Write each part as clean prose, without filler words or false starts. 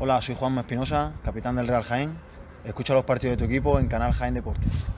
Hola, soy Juanma Espinosa, capitán del Real Jaén. Escucha los partidos de tu equipo en Canal Jaén Deportes.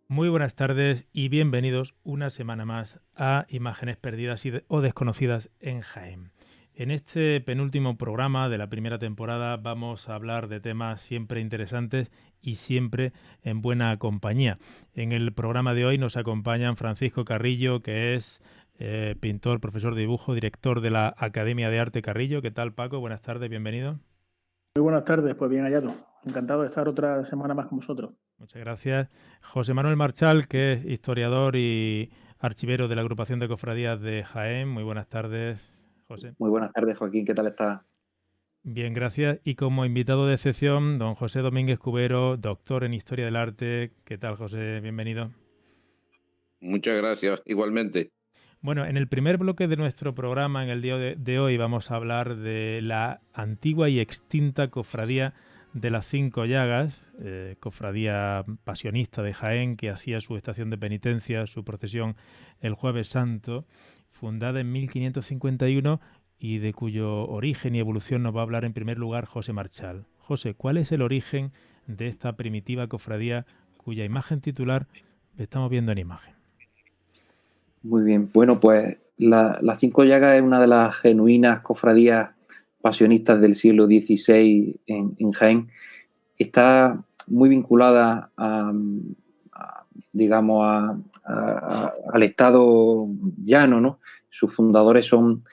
Muy buenas tardes y bienvenidos una semana más a Imágenes Perdidas o Desconocidas en Jaén. En este penúltimo programa de la primera temporada vamos a hablar de temas siempre interesantes y siempre en buena compañía. En el programa de hoy nos acompañan Francisco Carrillo, que es pintor, profesor de dibujo, director de la Academia de Arte Carrillo. ¿Qué tal, Paco? Buenas tardes, bienvenido. Muy buenas tardes, pues bien hallado. Encantado de estar otra semana más con vosotros. Muchas gracias. José Manuel Marchal, que es historiador y archivero de la Agrupación de Cofradías de Jaén. Muy buenas tardes, José. Muy buenas tardes, Joaquín. ¿Qué tal estás? Bien, gracias. Y como invitado de excepción, don José Domínguez Cubero, doctor en Historia del Arte. ¿Qué tal, José? Bienvenido. Muchas gracias, igualmente. Bueno, en el primer bloque de nuestro programa, en el día de hoy, vamos a hablar de la antigua y extinta cofradía de las Cinco Llagas, cofradía pasionista de Jaén, que hacía su estación de penitencia, su procesión el Jueves Santo, fundada en 1551 y de cuyo origen y evolución nos va a hablar en primer lugar José Marchal. José, ¿cuál es el origen de esta primitiva cofradía cuya imagen titular estamos viendo en imagen? Muy bien. Bueno, pues la Cinco Llagas es una de las genuinas cofradías pasionistas del siglo XVI en Jaén. Está muy vinculada al estado llano, ¿no? Sus fundadores son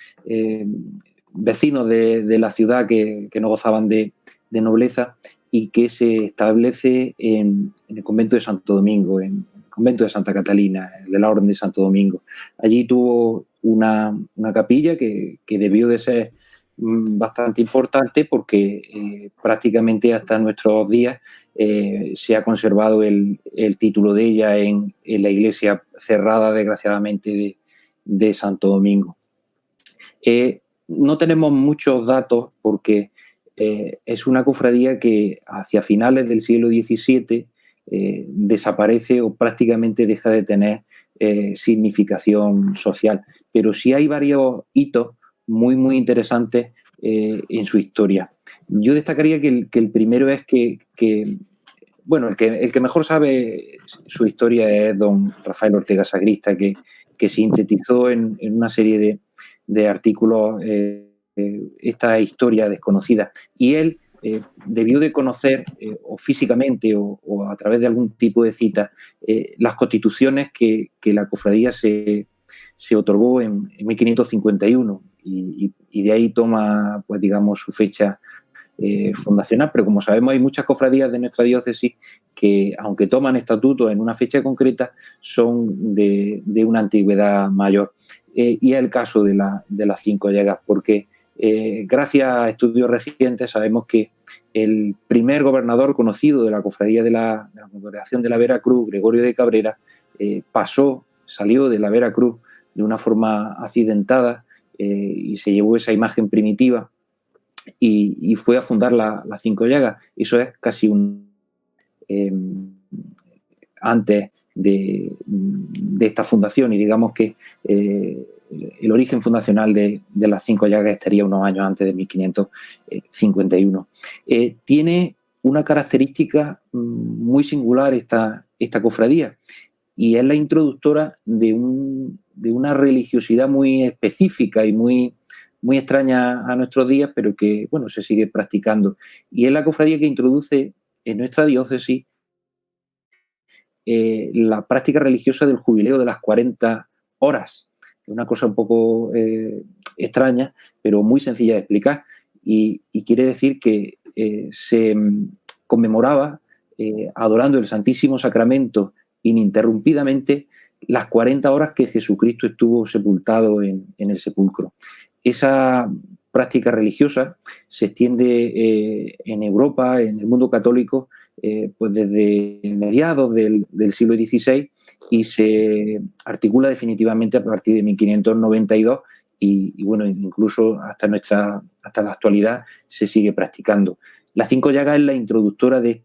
vecinos de la ciudad que no gozaban de nobleza y que se establece en el convento de Santo Domingo, en el convento de Santa Catalina, de la Orden de Santo Domingo. Allí tuvo una capilla que debió de ser bastante importante porque prácticamente hasta nuestros días se ha conservado el título de ella en la iglesia cerrada, desgraciadamente, de Santo Domingo. No tenemos muchos datos porque es una cofradía que hacia finales del siglo XVII desaparece o prácticamente deja de tener significación social. Pero sí hay varios hitos muy, muy interesantes en su historia. Yo destacaría que el primero es que bueno, el que mejor sabe su historia es don Rafael Ortega Sagrista, que sintetizó en una serie de artículos esta historia desconocida. Y él debió de conocer, o físicamente o a través de algún tipo de cita, las constituciones que la cofradía se otorgó en 1551 y de ahí toma, pues digamos, su fecha fundacional. Pero como sabemos, hay muchas cofradías de nuestra diócesis que, aunque toman estatutos en una fecha concreta, son de una antigüedad mayor. Y es el caso de las Cinco Llagas, porque gracias a estudios recientes sabemos que el primer gobernador conocido de la cofradía de la Congregación de la Vera Cruz, Gregorio de Cabrera, salió de la Vera Cruz de una forma accidentada y se llevó esa imagen primitiva y fue a fundar las Cinco Llagas. Eso es casi antes de esta fundación, y digamos que el origen fundacional de las Cinco Llagas estaría unos años antes de 1551. Tiene una característica muy singular esta cofradía, y es la introductora de una religiosidad muy específica y muy extraña a nuestros días, pero que, bueno, se sigue practicando. Y es la cofradía que introduce en nuestra diócesis la práctica religiosa del jubileo de las 40 horas. Es una cosa un poco extraña, pero muy sencilla de explicar. Y quiere decir que se conmemoraba, adorando el Santísimo Sacramento ininterrumpidamente, las 40 horas que Jesucristo estuvo sepultado en el sepulcro. Esa práctica religiosa se extiende en Europa, en el mundo católico, pues desde mediados del siglo XVI, y se articula definitivamente a partir de 1592 y bueno, incluso hasta la actualidad se sigue practicando. Las Cinco Llagas es la introductora de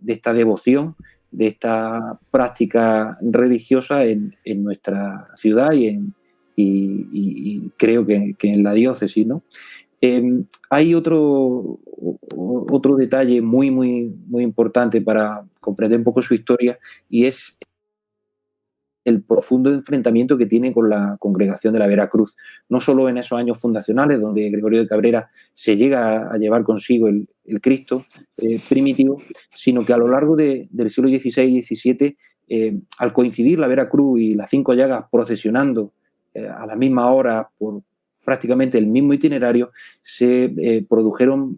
esta devoción, de esta práctica religiosa en nuestra ciudad y creo que en la diócesis, ¿no? Hay otro detalle muy, muy, muy importante para comprender un poco su historia, y es el profundo enfrentamiento que tiene con la Congregación de la Vera Cruz. No solo en esos años fundacionales, donde Gregorio de Cabrera se llega a llevar consigo el Cristo primitivo, sino que a lo largo del siglo XVI y XVII, al coincidir la Vera Cruz y las Cinco Llagas procesionando a la misma hora por prácticamente el mismo itinerario, se produjeron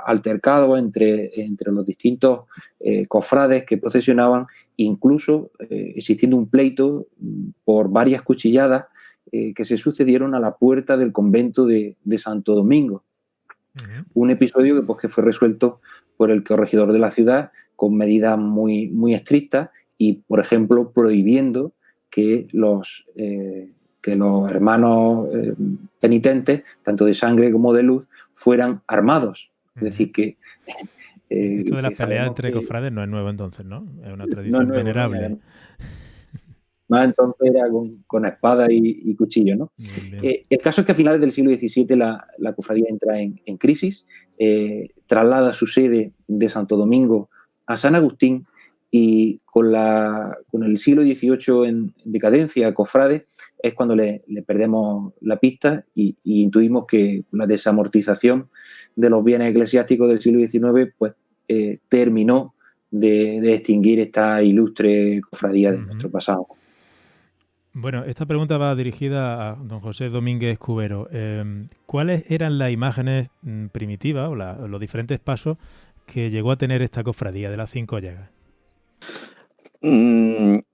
altercados entre los distintos cofrades que procesionaban, incluso existiendo un pleito por varias cuchilladas que se sucedieron a la puerta del convento de Santo Domingo. Un episodio que fue resuelto por el corregidor de la ciudad con medidas muy, muy estrictas y, por ejemplo, prohibiendo que los hermanos penitentes, tanto de sangre como de luz, fueran armados. Es decir, que... Esto de la pelea entre cofrades no es nuevo entonces, ¿no? Es una tradición venerable. Más entonces era con espada y cuchillo, ¿no? El caso es que a finales del siglo XVII la cofradía entra en crisis, traslada su sede de Santo Domingo a San Agustín, y con el siglo XVIII en decadencia cofrade es cuando le perdemos la pista y intuimos que la desamortización de los bienes eclesiásticos del siglo XIX pues terminó de extinguir esta ilustre cofradía de nuestro pasado. Bueno, esta pregunta va dirigida a don José Domínguez Cubero. ¿Cuáles eran las imágenes primitivas o los diferentes pasos que llegó a tener esta cofradía de las Cinco Llagas? El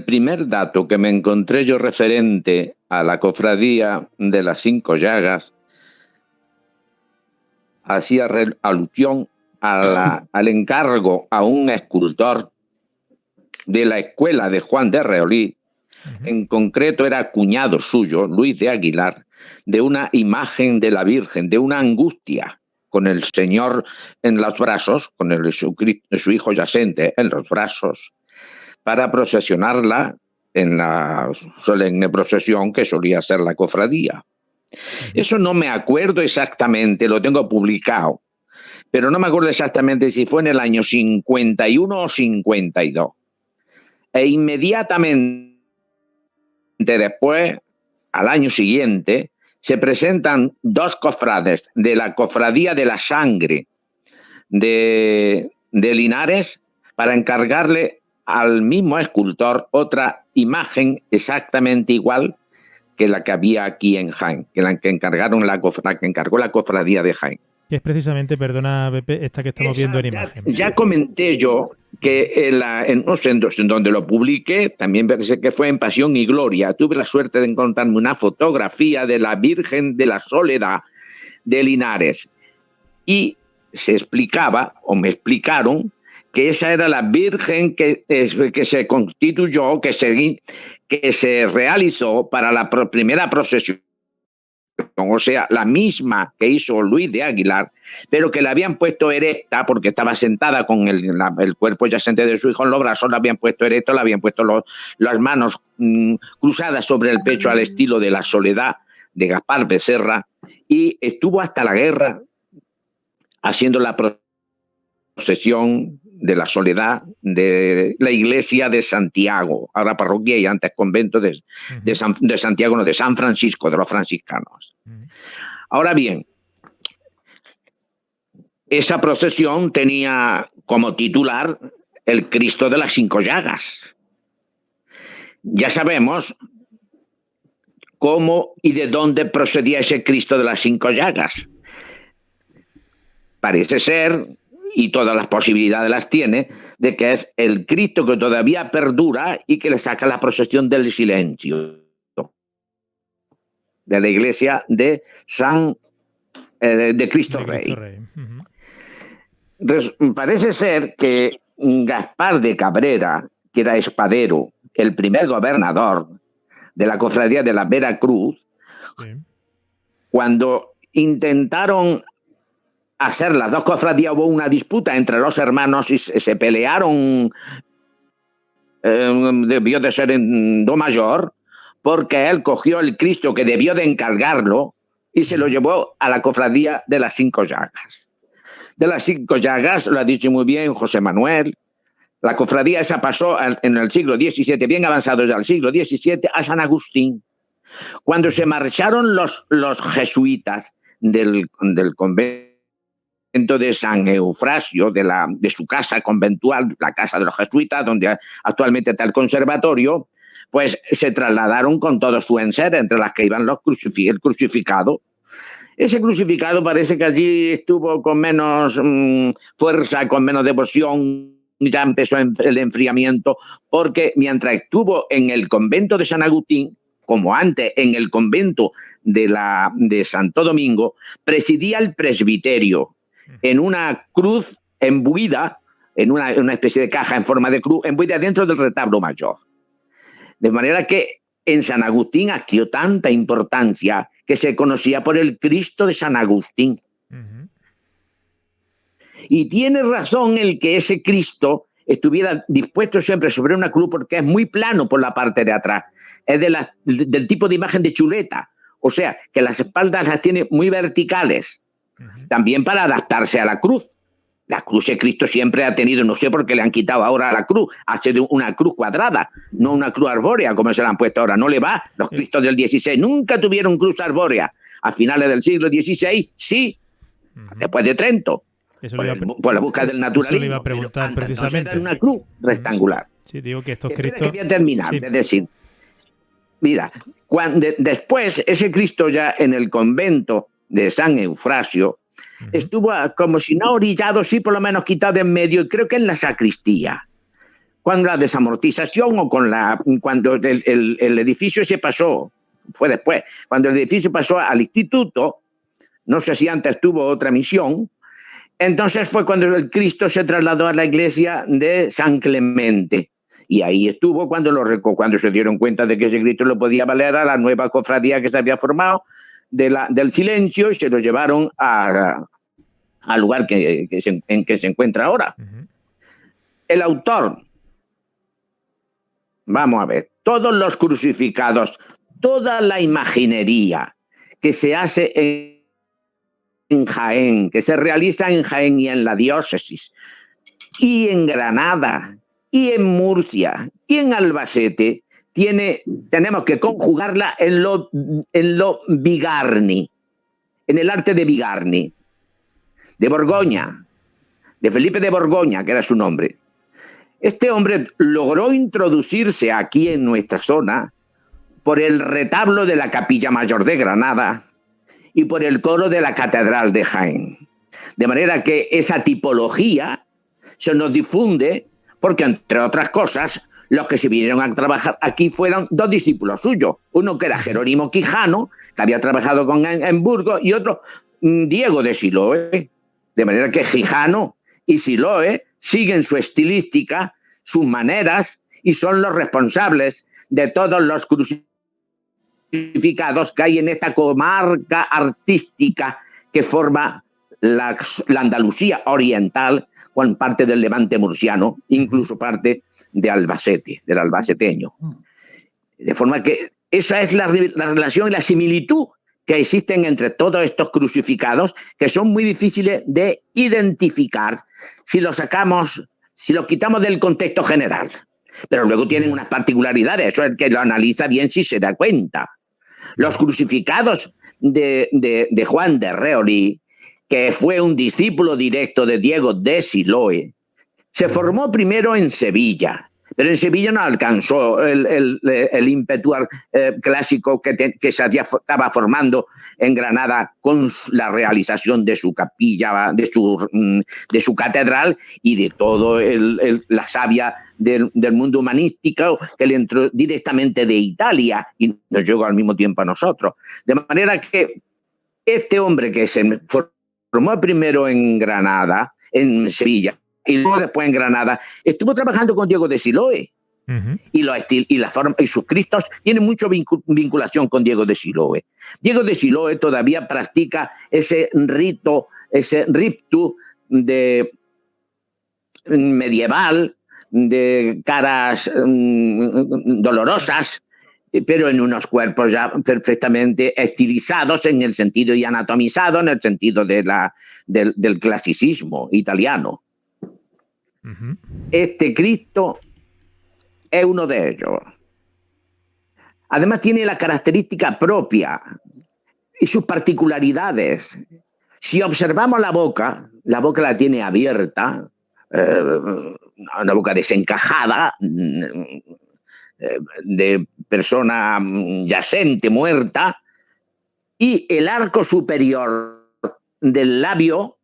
primer dato que me encontré yo referente a la cofradía de las Cinco Llagas hacía alusión al encargo a un escultor de la escuela de Juan de Reolí. En concreto era cuñado suyo, Luis de Aguilar, de una imagen de la Virgen, de una angustia, con el Señor en los brazos, con su hijo yacente en los brazos, para procesionarla en la solemne procesión que solía ser la cofradía. Eso no me acuerdo exactamente, lo tengo publicado, pero no me acuerdo exactamente si fue en el año 51 o 52. E inmediatamente después, al año siguiente, se presentan dos cofrades de la Cofradía de la Sangre de Linares para encargarle al mismo escultor otra imagen exactamente igual que la que había aquí en Jaén, que la que encargaron que encargó la Cofradía de Jaén. Que es precisamente, perdona, Pepe, esta que estamos viendo en imagen. Ya comenté yo que no sé en donde lo publiqué, también parece que fue en Pasión y Gloria. Tuve la suerte de encontrarme una fotografía de la Virgen de la Soledad de Linares. Y se explicaba, o me explicaron, que esa era la Virgen que se constituyó, que se realizó para la primera procesión. O sea, la misma que hizo Luis de Aguilar, pero que la habían puesto erecta porque estaba sentada con el cuerpo yacente de su hijo en los brazos, la habían puesto erecta, le habían puesto las manos cruzadas sobre el pecho al estilo de La Soledad de Gaspar Becerra, y estuvo hasta la guerra haciendo la procesión de la Soledad de la iglesia de Santiago, ahora parroquia y antes convento de Santiago, no, de San Francisco, de los franciscanos. Ahora bien, esa procesión tenía como titular el Cristo de las Cinco Llagas. Ya sabemos cómo y de dónde procedía ese Cristo de las Cinco Llagas. Parece ser, y todas las posibilidades las tiene, de que es el Cristo que todavía perdura y que le saca la procesión del silencio de la iglesia de Cristo Rey. Parece ser que Gaspar de Cabrera, que era espadero, el primer gobernador de la cofradía de la Veracruz, cuando intentaron hacer las dos cofradías, hubo una disputa entre los hermanos y se pelearon, debió de ser en do mayor, porque él cogió el Cristo que debió de encargarlo y se lo llevó a la cofradía de las Cinco Llagas. De las Cinco Llagas, lo ha dicho muy bien José Manuel, la cofradía esa pasó en el siglo XVII, bien avanzado ya al siglo XVII, a San Agustín. Cuando se marcharon los jesuitas del convento de San Eufrasio, de su casa conventual, la casa de los jesuitas, donde actualmente está el conservatorio, pues se trasladaron con todo su enser, entre las que iban el crucificado. Ese crucificado parece que allí estuvo con menos fuerza, con menos devoción, ya empezó el enfriamiento, porque mientras estuvo en el convento de San Agustín, como antes en el convento de Santo Domingo, presidía el presbiterio en una cruz embuida, en una especie de caja en forma de cruz, embuida dentro del retablo mayor. De manera que en San Agustín adquirió tanta importancia que se conocía por el Cristo de San Agustín. Y tiene razón el que ese Cristo estuviera dispuesto siempre sobre una cruz, porque es muy plano por la parte de atrás. Es del tipo de imagen de chuleta. O sea, que las espaldas las tiene muy verticales. También para adaptarse a la cruz. La cruz de Cristo siempre ha tenido, no sé por qué le han quitado ahora a la cruz, ha sido una cruz cuadrada, no una cruz arbórea como se la han puesto ahora. No le va. Los Cristos del XVI nunca tuvieron cruz arbórea. A finales del siglo XVI, sí, después de Trento, por la búsqueda del naturalismo. Eso le iba a preguntar precisamente. Era una cruz rectangular. Sí, digo que estos Espera Cristos... que voy a terminar, Sí. es decir, mira, después ese Cristo ya en el convento de San Eufrasio estuvo como si no orillado, sí por lo menos quitado en medio, y creo que en la sacristía. Cuando la desamortización o cuando el edificio se pasó, fue después, cuando el edificio pasó al instituto, no sé si antes tuvo otra misión, entonces fue cuando el Cristo se trasladó a la iglesia de San Clemente. Y ahí estuvo cuando se dieron cuenta de que ese Cristo lo podía valer a la nueva cofradía que se había formado del silencio, y se lo llevaron al lugar en que se encuentra ahora. El autor, vamos a ver, todos los crucificados, toda la imaginería que se hace en Jaén, que se realiza en Jaén y en la diócesis, y en Granada, y en Murcia, y en Albacete, tenemos que conjugarla en lo Bigarni, en el arte de Bigarni, de Borgoña, de Felipe de Borgoña, que era su nombre. Este hombre logró introducirse aquí en nuestra zona por el retablo de la Capilla Mayor de Granada y por el coro de la Catedral de Jaén. De manera que esa tipología se nos difunde porque, entre otras cosas, los que se vinieron a trabajar aquí fueron dos discípulos suyos. Uno que era Jerónimo Quijano, que había trabajado en Burgos, y otro Diego de Siloé. De manera que Quijano y Siloé siguen su estilística, sus maneras, y son los responsables de todos los crucificados que hay en esta comarca artística que forma la Andalucía oriental, con parte del Levante murciano, incluso parte de Albacete, del albaceteño. De forma que esa es la relación y la similitud que existen entre todos estos crucificados, que son muy difíciles de identificar si los quitamos del contexto general. Pero luego tienen unas particularidades, eso es el que lo analiza bien si se da cuenta. Los crucificados de Juan de Reolí, que fue un discípulo directo de Diego de Siloé, se formó primero en Sevilla, pero en Sevilla no alcanzó el ímpetu clásico que se estaba formando en Granada con la realización de su capilla, de su catedral y de todo la savia del mundo humanístico que le entró directamente de Italia y nos llegó al mismo tiempo a nosotros. De manera que este hombre que se formó primero en Granada, en Sevilla, y luego después en Granada, estuvo trabajando con Diego de Siloé. Y sus Cristos tienen mucha vinculación con Diego de Siloé. Diego de Siloé todavía practica ese rito, ese riptu medieval, de caras dolorosas, pero en unos cuerpos ya perfectamente estilizados en el sentido y anatomizados en el sentido del clasicismo italiano. Este Cristo es uno de ellos. Además tiene la característica propia y sus particularidades. Si observamos la boca la tiene abierta, una boca desencajada, de persona yacente, muerta, y el arco superior del labio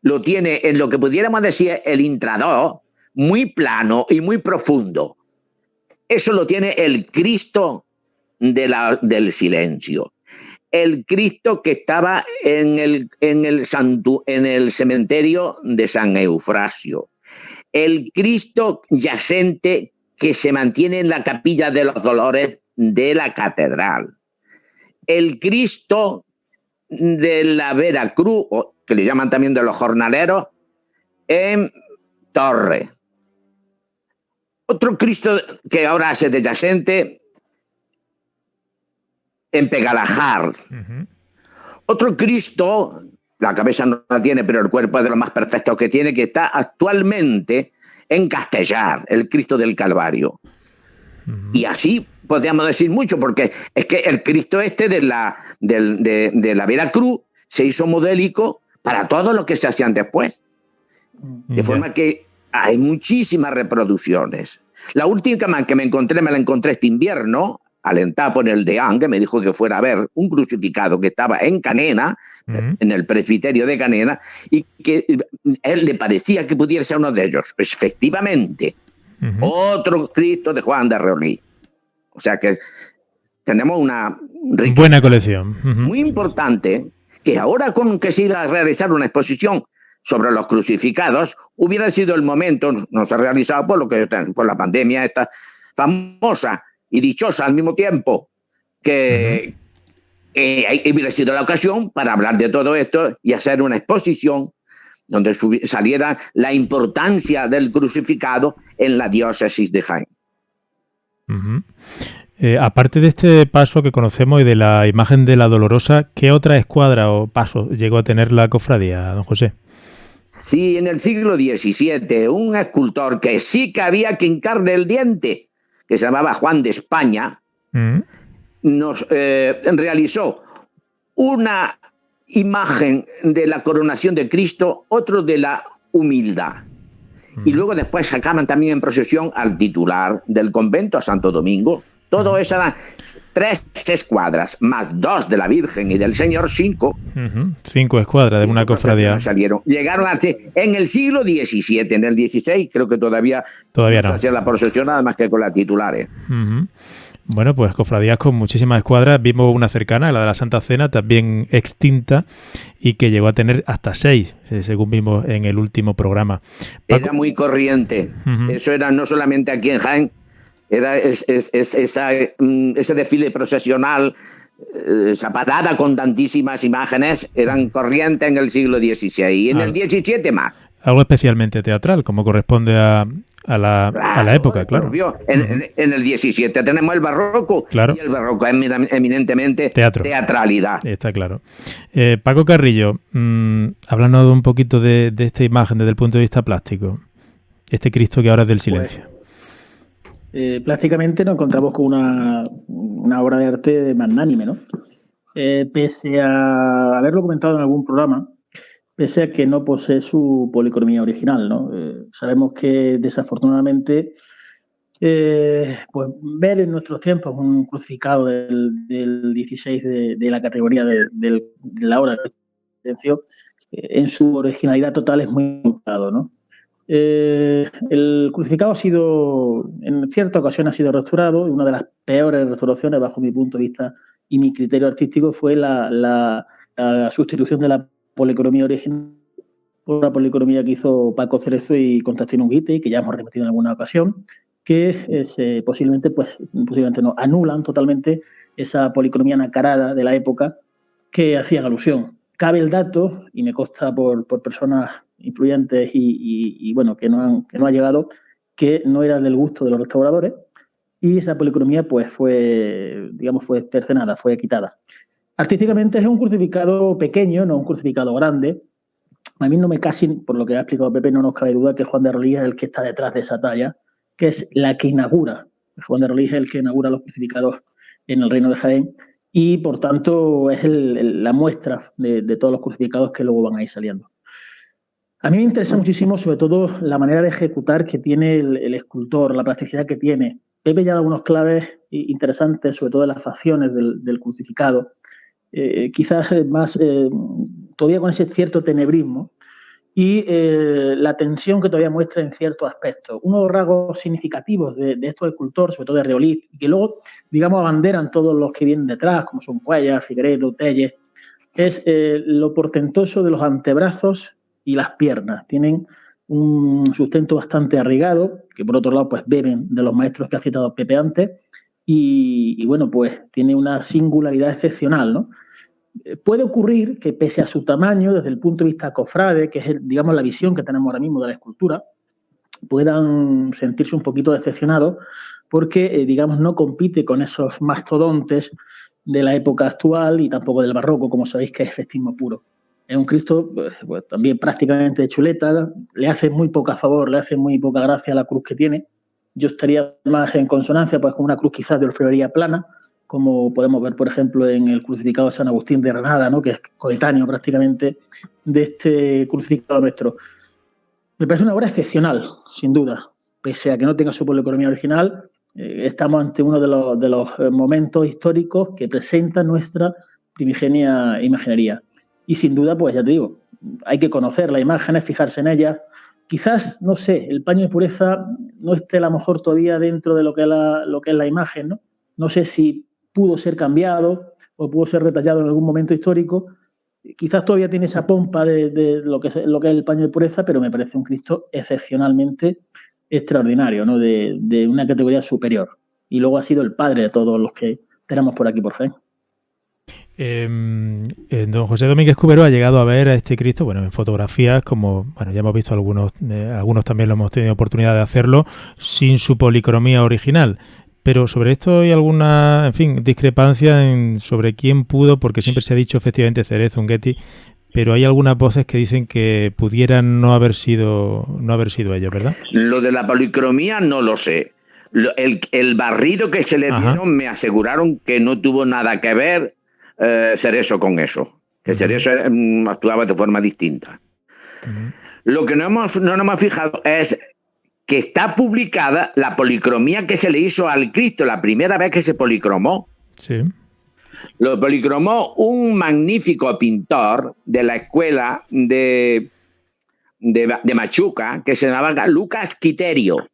lo tiene en lo que pudiéramos decir el intradós, muy plano y muy profundo. Eso lo tiene el Cristo del silencio. El Cristo que estaba en el cementerio de San Eufrasio. El Cristo yacente que se mantiene en la Capilla de los Dolores de la Catedral. El Cristo de la Veracruz, que le llaman también de los jornaleros, en Torre. Otro Cristo que ahora hace de yacente en Pegalajar. Otro Cristo, la cabeza no la tiene, pero el cuerpo es de los más perfectos que tiene, que está actualmente en Castellar, el Cristo del Calvario. Y así podríamos decir mucho, porque es que el Cristo de la Veracruz se hizo modélico para todo lo que se hacían después. De forma que hay muchísimas reproducciones. La última que me la encontré este invierno, alentada por el deán, que me dijo que fuera a ver un crucificado que estaba en Canena, en el presbiterio de Canena, y que él le parecía que pudiera ser uno de ellos. Efectivamente, otro Cristo de Juan de Reolí. O sea que tenemos una buena colección. Muy importante, que ahora con que se iba a realizar una exposición sobre los crucificados, hubiera sido el momento, no se ha realizado por la pandemia esta famosa y dichosa al mismo tiempo, que hubiera sido la ocasión para hablar de todo esto y hacer una exposición donde saliera la importancia del crucificado en la diócesis de Jaén. Aparte de este paso que conocemos y de la imagen de la Dolorosa, ¿qué otra escuadra o paso llegó a tener la cofradía, don José? Sí, en el siglo XVII, un escultor que sí que había que hincarle el diente, que se llamaba Juan de España, nos realizó una imagen de la coronación de Cristo, otro de la humildad. Y luego después sacaban también en procesión al titular del convento, a Santo Domingo. Todo eso eran 3 escuadras, más 2 de la Virgen y del Señor, 5. 5 escuadras de una cofradía. Llegaron en el siglo XVII, en el XVI creo que todavía no se hacía la procesión nada más que con las titulares. Bueno, pues cofradías con muchísimas escuadras. Vimos una cercana, la de la Santa Cena, también extinta y que llegó a tener hasta 6, según vimos en el último programa. Era muy corriente. Eso era no solamente aquí en Jaén, era ese desfile procesional, esa parada con tantísimas imágenes, eran corrientes en el siglo XVI y en el XVII más. Algo especialmente teatral, como corresponde a la época, claro. En el XVII tenemos el barroco, y el barroco es eminentemente teatralidad. Está claro. Paco Carrillo, háblanos un poquito de esta imagen desde el punto de vista plástico. Este Cristo que ahora es del silencio. Plásticamente nos encontramos con una obra de arte magnánime, ¿no? Pese a haberlo comentado en algún programa, pese a que no posee su policromía original, ¿no? Sabemos que desafortunadamente pues ver en nuestros tiempos un crucificado del 16 de la categoría de la obra de silencio en su originalidad total es muy complicado, ¿no? El crucificado ha sido, en cierta ocasión ha sido restaurado, y una de las peores restauraciones bajo mi punto de vista y mi criterio artístico fue la sustitución de la policromía original por una policromía que hizo Paco Cerezo y Constantino Unguite, que ya hemos repetido en alguna ocasión, que posiblemente no, anulan totalmente esa policromía nacarada de la época que hacían alusión. Cabe el dato, y me consta por personas influyentes y bueno, que no ha llegado, que no era del gusto de los restauradores, y esa policromía pues fue cercenada, fue quitada. Artísticamente es un crucificado pequeño, no un crucificado grande. A mí no me casi, por lo que ha explicado Pepe, no nos cabe duda que Juan de Rolí es el que está detrás de esa talla, que es la que inaugura. Juan de Rolí es el que inaugura los crucificados en el Reino de Jaén y, por tanto, es la muestra de todos los crucificados que luego van a ir saliendo. A mí me interesa muchísimo, sobre todo, la manera de ejecutar que tiene el escultor, la plasticidad que tiene. Pepe ya ha dado unos claves interesantes, sobre todo de las facciones del crucificado. Quizás más, todavía con ese cierto tenebrismo y la tensión que todavía muestra en ciertos aspectos. Uno de los rasgos significativos de estos escultores, sobre todo de Reolí, y que luego, digamos, abanderan todos los que vienen detrás, como son Cuellar, Figueredo, Telles, es lo portentoso de los antebrazos y las piernas. Tienen un sustento bastante arraigado, que por otro lado pues beben de los maestros que ha citado Pepe antes, y bueno, pues tiene una singularidad excepcional, ¿no? Puede ocurrir que pese a su tamaño, desde el punto de vista cofrade, que es, digamos, la visión que tenemos ahora mismo de la escultura, puedan sentirse un poquito decepcionados porque, digamos, no compite con esos mastodontes de la época actual y tampoco del barroco, como sabéis que es efectismo puro. Es un Cristo pues, también prácticamente de chuleta, le hace muy poca favor, le hace muy poca gracia la cruz que tiene. Yo estaría más en consonancia pues, con una cruz quizás de orfebrería plana, como podemos ver, por ejemplo, en el crucificado de San Agustín de Granada, ¿no? Que es coetáneo prácticamente de este crucificado nuestro. Me parece una obra excepcional, sin duda. Pese a que no tenga su policromía original, estamos ante uno de los momentos históricos que presenta nuestra primigenia imaginería. Y sin duda, pues ya te digo, hay que conocer las imágenes, fijarse en ellas. Quizás, no sé, el paño de pureza no esté a lo mejor todavía dentro de lo que es la imagen, ¿no? No sé si pudo ser cambiado o pudo ser retallado en algún momento histórico. Quizás todavía tiene esa pompa de lo que es el paño de pureza, pero me parece un Cristo excepcionalmente extraordinario, ¿no? De una categoría superior. Y luego ha sido el padre de todos los que tenemos por aquí por Jaén. Don José Domínguez Cubero ha llegado a ver a este Cristo, bueno, en fotografías, como bueno, ya hemos visto algunos también lo hemos tenido oportunidad de hacerlo, sin su policromía original. Pero sobre esto hay alguna, en fin, discrepancia sobre quién pudo, porque siempre se ha dicho efectivamente Cerezo, Unguetti, pero hay algunas voces que dicen que pudieran no haber sido ellos, ¿verdad? Lo de la policromía no lo sé. El barrido que se le dieron, me aseguraron que no tuvo nada que ver Cerezo con eso. Que Cerezo actuaba de forma distinta. Lo que no nos hemos fijado es que está publicada la policromía que se le hizo al Cristo la primera vez que se policromó. Sí. Lo policromó un magnífico pintor de la escuela de Machuca que se llamaba Lucas Quiterio.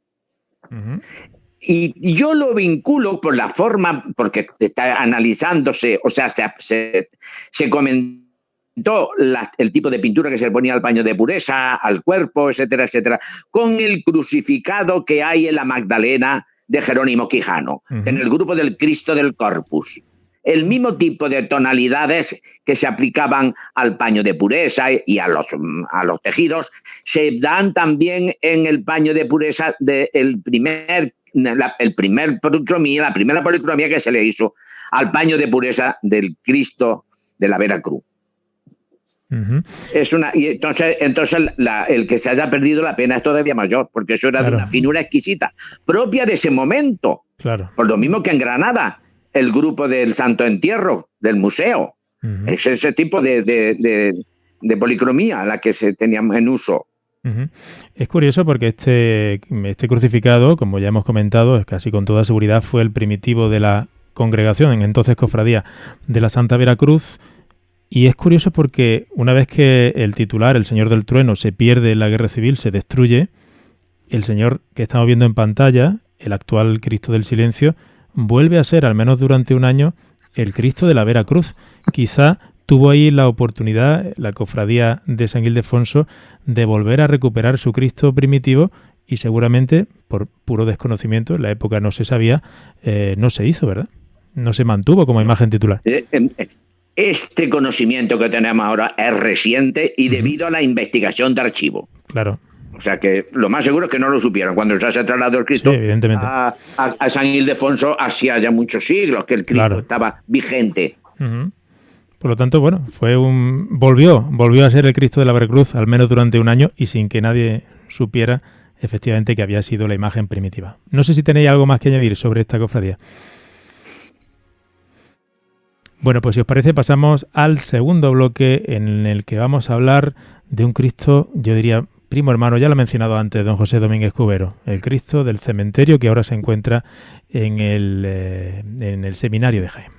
Y yo lo vinculo por la forma, porque está analizándose, o sea, se comentó el tipo de pintura que se le ponía al paño de pureza, al cuerpo, etcétera, etcétera, con el crucificado que hay en la Magdalena de Jerónimo Quijano, en el grupo del Cristo del Corpus. El mismo tipo de tonalidades que se aplicaban al paño de pureza y a los tejidos se dan también en el paño de pureza del la primera policromía que se le hizo al paño de pureza del Cristo de la Vera Cruz. Y entonces el que se haya perdido la pena es todavía mayor, porque eso era de una finura exquisita, propia de ese momento. Claro. Por lo mismo que en Granada, el grupo del Santo Entierro, del museo, es ese tipo de policromía la que se tenía en uso. Es curioso porque este crucificado, como ya hemos comentado, es casi con toda seguridad fue el primitivo de la congregación, entonces cofradía de la Santa Veracruz. Y es curioso porque una vez que el titular, el Señor del Trueno, se pierde en la Guerra Civil, se destruye, el señor que estamos viendo en pantalla, el actual Cristo del Silencio, vuelve a ser, al menos durante un año, el Cristo de la Veracruz. Quizá tuvo ahí la oportunidad, la cofradía de San Ildefonso, de volver a recuperar su Cristo primitivo y seguramente, por puro desconocimiento, en la época no se sabía, no se hizo, ¿verdad? No se mantuvo como imagen titular. Este conocimiento que tenemos ahora es reciente y debido a la investigación de archivo. Claro. O sea que lo más seguro es que no lo supieron. Cuando ya se trasladó el Cristo a San Ildefonso, hacía ya muchos siglos que el Cristo estaba vigente. Por lo tanto, bueno, volvió a ser el Cristo de la Veracruz, al menos durante un año, y sin que nadie supiera efectivamente que había sido la imagen primitiva. No sé si tenéis algo más que añadir sobre esta cofradía. Bueno, pues si os parece pasamos al segundo bloque en el que vamos a hablar de un Cristo, yo diría, primo hermano, ya lo ha mencionado antes don José Domínguez Cubero, el Cristo del cementerio que ahora se encuentra en el seminario de Jaén.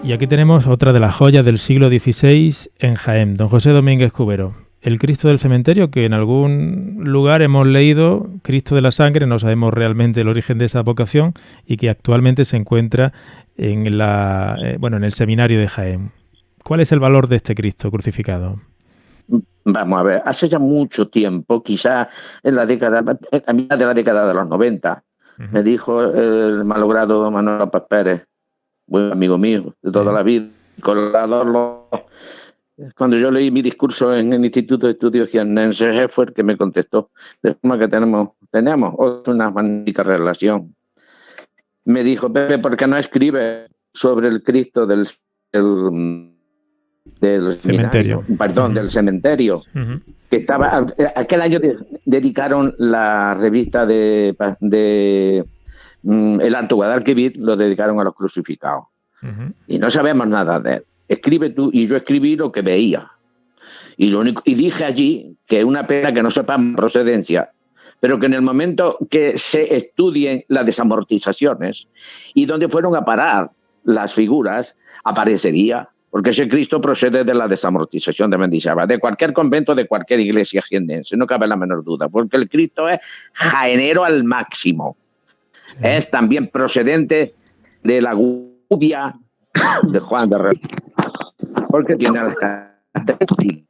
Y aquí tenemos otra de las joyas del siglo XVI en Jaén, don José Domínguez Cubero. El Cristo del cementerio, que en algún lugar hemos leído Cristo de la sangre, no sabemos realmente el origen de esa vocación, y que actualmente se encuentra en el seminario de Jaén. ¿Cuál es el valor de este Cristo crucificado? Vamos a ver, hace ya mucho tiempo, quizá a mitad de la década de los 90, me dijo el malogrado Manuel López Pérez, buen amigo mío de toda la vida, colaborador. Cuando yo leí mi discurso en el Instituto de Estudios Jiennenses, fue el que me contestó, de forma que tenemos una magnífica relación. Me dijo, Pepe, ¿por qué no escribes sobre el Cristo del cementerio? Perdón, del cementerio. Que estaba, aquel año dedicaron la revista de el Alto Guadalquivir, lo dedicaron a los crucificados. Y no sabemos nada de él. Escribe tú, y yo escribí lo que veía. Y dije allí que es una pena que no sepamos procedencia, pero que en el momento que se estudien las desamortizaciones y donde fueron a parar las figuras, aparecería, porque ese Cristo procede de la desamortización de Mendizábal, de cualquier convento, de cualquier iglesia jiennense, no cabe la menor duda, porque el Cristo es jaenero al máximo. Es también procedente de la Gubia de Juan de Reus, porque tiene las características.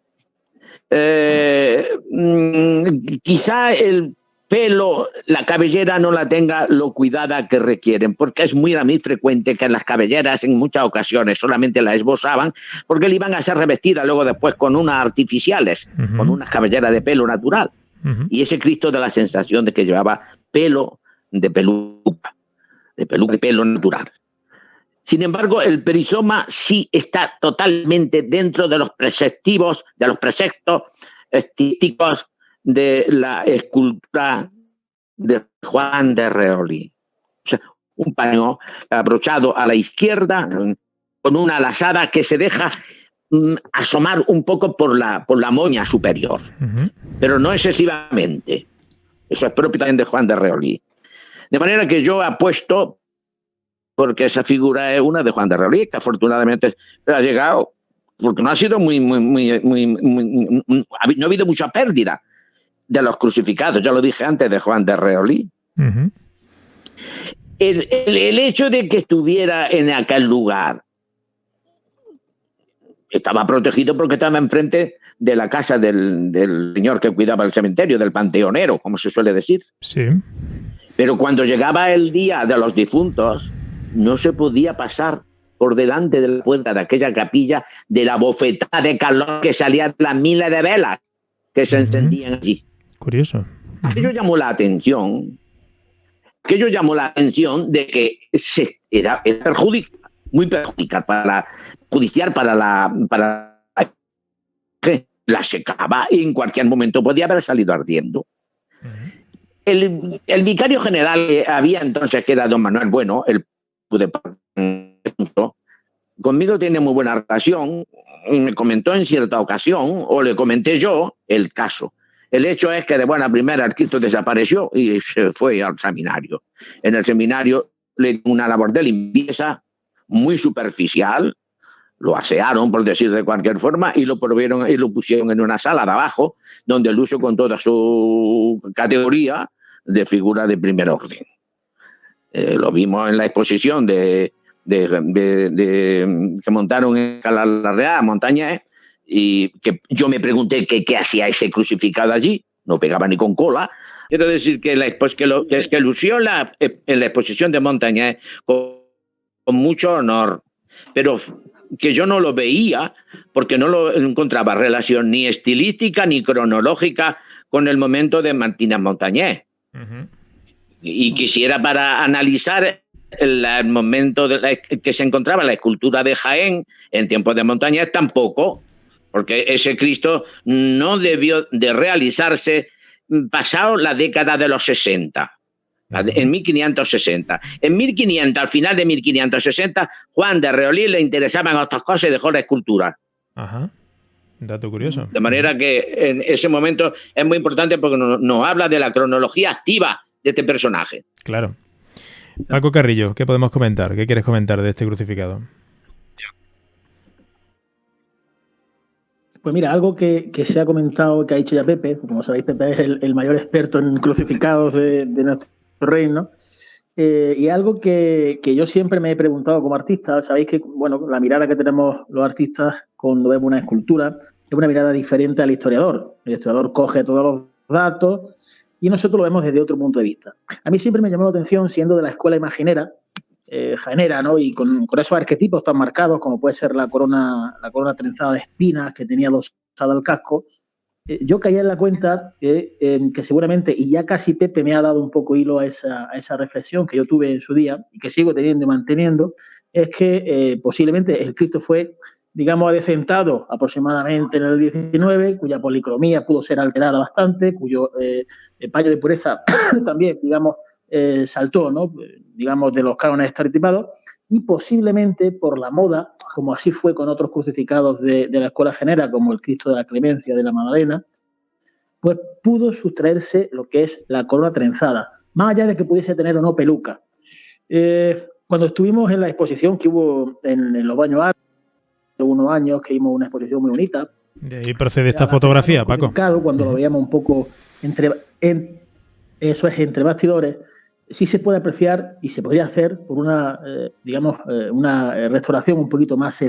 Quizá el pelo, la cabellera no la tenga lo cuidada que requieren, porque es muy frecuente que las cabelleras en muchas ocasiones solamente la esbozaban porque le iban a ser revestidas luego después con unas artificiales, con unas cabelleras de pelo natural. Y ese Cristo da la sensación de que llevaba pelo de peluca, de pelo natural. Sin embargo, el perizoma sí está totalmente dentro de los preceptos estilísticos de la escultura de Juan de Reolí. O sea, un paño abrochado a la izquierda con una lazada que se deja asomar un poco por la moña superior, pero no excesivamente. Eso es propio también de Juan de Reolí. De manera que yo apuesto porque esa figura es una de Juan de Reolí, que afortunadamente ha llegado, porque no ha sido no ha habido mucha pérdida de los crucificados, ya lo dije antes, de Juan de Reolí. El hecho de que estuviera en aquel lugar estaba protegido porque estaba enfrente de la casa del señor que cuidaba el cementerio, del panteonero, como se suele decir. Sí. Pero cuando llegaba el día de los difuntos, no se podía pasar por delante de la puerta de aquella capilla de la bofetada de calor que salía de las miles de velas que se encendían allí. Curioso. Aquello llamó la atención de que era muy perjudicial para la la secaba y en cualquier momento podía haber salido ardiendo. El vicario general que había entonces, que era don Manuel Bueno, conmigo tiene muy buena relación, y me comentó en cierta ocasión, o le comenté yo, el caso. El hecho es que de buena primera el Cristo desapareció y se fue al seminario. En el seminario le dio una labor de limpieza muy superficial, lo asearon, por decir de cualquier forma, y lo provieron y lo pusieron en una sala de abajo, donde lo usó con toda su categoría de figura de primer orden. Lo vimos en la exposición que montaron en la Real Montañés, y que yo me pregunté qué hacía ese crucificado allí, no pegaba ni con cola. Quiero decir que lució en la exposición de Montañés con mucho honor, pero que yo no lo veía porque no lo encontraba relación ni estilística ni cronológica con el momento de Martínez Montañés. Y quisiera, para analizar el momento que se encontraba la escultura de Jaén en tiempos de Montañés, tampoco, porque ese Cristo no debió de realizarse pasado la década de los 60. En 1560. En 1500, al final de 1560, Juan de Reolí le interesaban otras cosas y dejó la escultura. Ajá. Dato curioso. De manera que en ese momento es muy importante porque nos habla de la cronología activa de este personaje. Claro. Paco Carrillo, ¿qué podemos comentar? ¿Qué quieres comentar de este crucificado? Pues mira, algo que se ha comentado, que ha dicho ya Pepe, como sabéis, Pepe es el mayor experto en crucificados de nuestro reino, y algo que yo siempre me he preguntado como artista. Sabéis que, bueno, la mirada que tenemos los artistas cuando vemos una escultura es una mirada diferente al historiador. El historiador coge todos los datos y nosotros lo vemos desde otro punto de vista. A mí siempre me llamó la atención, siendo de la escuela imaginera, jaenera, ¿no? Y con esos arquetipos tan marcados como puede ser la corona trenzada de espinas que tenía adosado al casco. Yo caía en la cuenta que seguramente, y ya casi Pepe me ha dado un poco hilo a esa reflexión que yo tuve en su día y que sigo teniendo y manteniendo, es que posiblemente el Cristo fue, digamos, adecentado aproximadamente en el 19, cuya policromía pudo ser alterada bastante, cuyo paño de pureza también, digamos, saltó, ¿no? Digamos, de los cánones estereotipados, y posiblemente por la moda, como así fue con otros crucificados de la escuela genera, como el Cristo de la Clemencia de la Magdalena, pues pudo sustraerse lo que es la corona trenzada, más allá de que pudiese tener o no peluca. Cuando estuvimos en la exposición que hubo en los Baños Artes, hace algunos años, que vimos una exposición muy bonita. De ahí procede esta fotografía, Paco. Cuando lo veíamos un poco entre bastidores, sí se puede apreciar y se podría hacer por una restauración un poquito más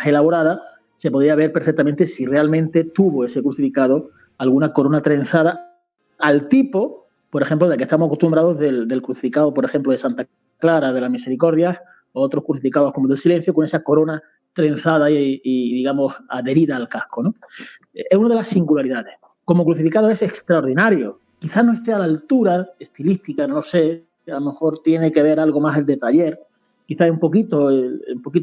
elaborada. Se podría ver perfectamente si realmente tuvo ese crucificado alguna corona trenzada al tipo por ejemplo, de que estamos acostumbrados del crucificado, por ejemplo, de Santa Clara de la Misericordia, o otros crucificados como del Silencio, con esa corona trenzada y digamos, adherida al casco, ¿no? Es una de las singularidades. Como crucificado es extraordinario. Quizás no esté a la altura estilística, no lo sé, a lo mejor tiene que ver algo más el de taller, quizás un poquito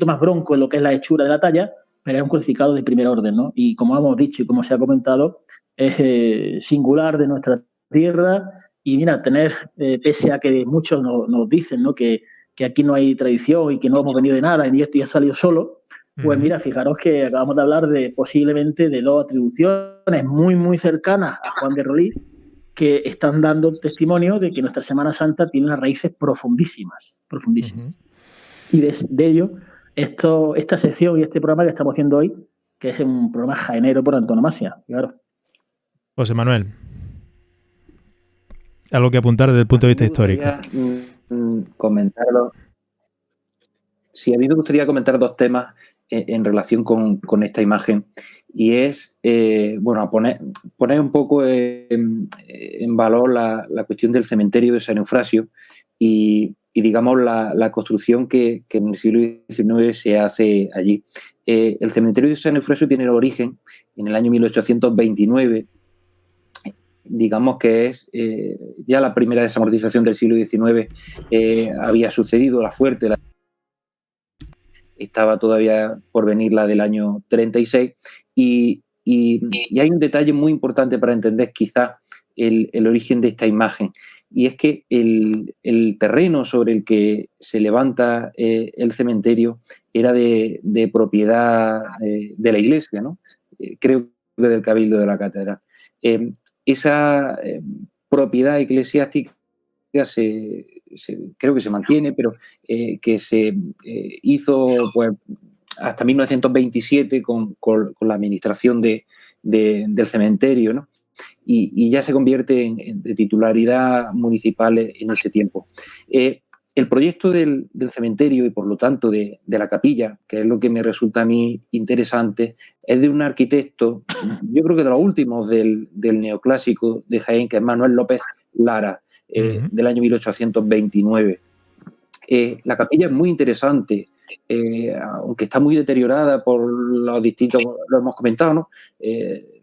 más bronco en lo que es la hechura de la talla, pero es un crucificado de primer orden, ¿no? Y como hemos dicho y como se ha comentado, es singular de nuestra tierra. Y mira, pese a que muchos nos dicen, ¿no?, que aquí no hay tradición y que no hemos venido de nada y esto ya ha salido solo, pues mira, fijaros que acabamos de hablar posiblemente de dos atribuciones muy, muy cercanas a Juan de Rolí, que están dando testimonio de que nuestra Semana Santa tiene unas raíces profundísimas. Y de ello, esta sección y este programa que estamos haciendo hoy, que es un programa jaenero por antonomasia, claro. José Manuel, algo que apuntar desde el punto de vista histórico. Comentarlo. Sí, a mí me gustaría comentar dos temas en relación con esta imagen, y es, poner un poco en valor la cuestión del cementerio de San Eufrasio y digamos, la construcción que en el siglo XIX se hace allí. El cementerio de San Eufrasio tiene el origen en el año 1829, digamos que es ya la primera desamortización del siglo XIX. Había sucedido la fuerte, estaba todavía por venir la del año 36, y hay un detalle muy importante para entender quizás el origen de esta imagen, y es que el terreno sobre el que se levanta el cementerio era de propiedad de la iglesia, ¿no? Creo que del Cabildo de la Catedral. Esa propiedad eclesiástica creo que se mantiene, pero que se hizo pues hasta 1927 con la administración del cementerio, ¿no? Y ya se convierte de titularidad municipal en ese tiempo. El proyecto del cementerio y por lo tanto de la capilla, que es lo que me resulta a mí interesante, es de un arquitecto, yo creo que de los últimos del neoclásico de Jaén, que es Manuel López Lara, del año 1829. La capilla es muy interesante, aunque está muy deteriorada por los distintos, lo hemos comentado, ¿no?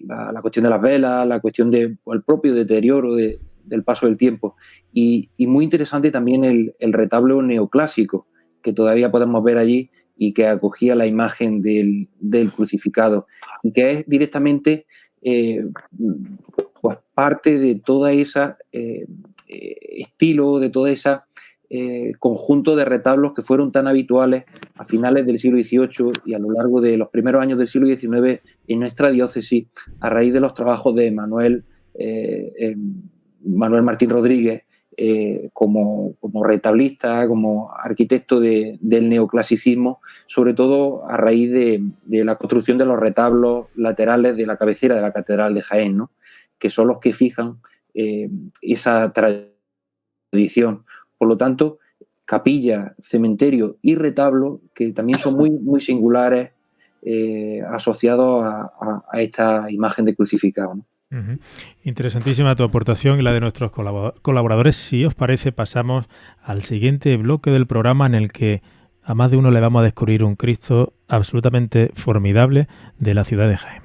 La cuestión de las velas, la cuestión del propio deterioro del paso del tiempo, y muy interesante también el retablo neoclásico que todavía podemos ver allí y que acogía la imagen del crucificado, y que es directamente pues parte de toda esa estilo, de toda esa conjunto de retablos que fueron tan habituales a finales del siglo XVIII y a lo largo de los primeros años del siglo XIX en nuestra diócesis, a raíz de los trabajos de Manuel Martín Rodríguez como retablista, como arquitecto del neoclasicismo, sobre todo a raíz de la construcción de los retablos laterales de la cabecera de la Catedral de Jaén, ¿no?, que son los que fijan esa tradición. Por lo tanto, capilla, cementerio y retablo, que también son muy, muy singulares, asociados a esta imagen de crucificado, ¿no? Interesantísima tu aportación y la de nuestros colaboradores. Si os parece, pasamos al siguiente bloque del programa, en el que a más de uno le vamos a descubrir un Cristo absolutamente formidable de la ciudad de Jaén.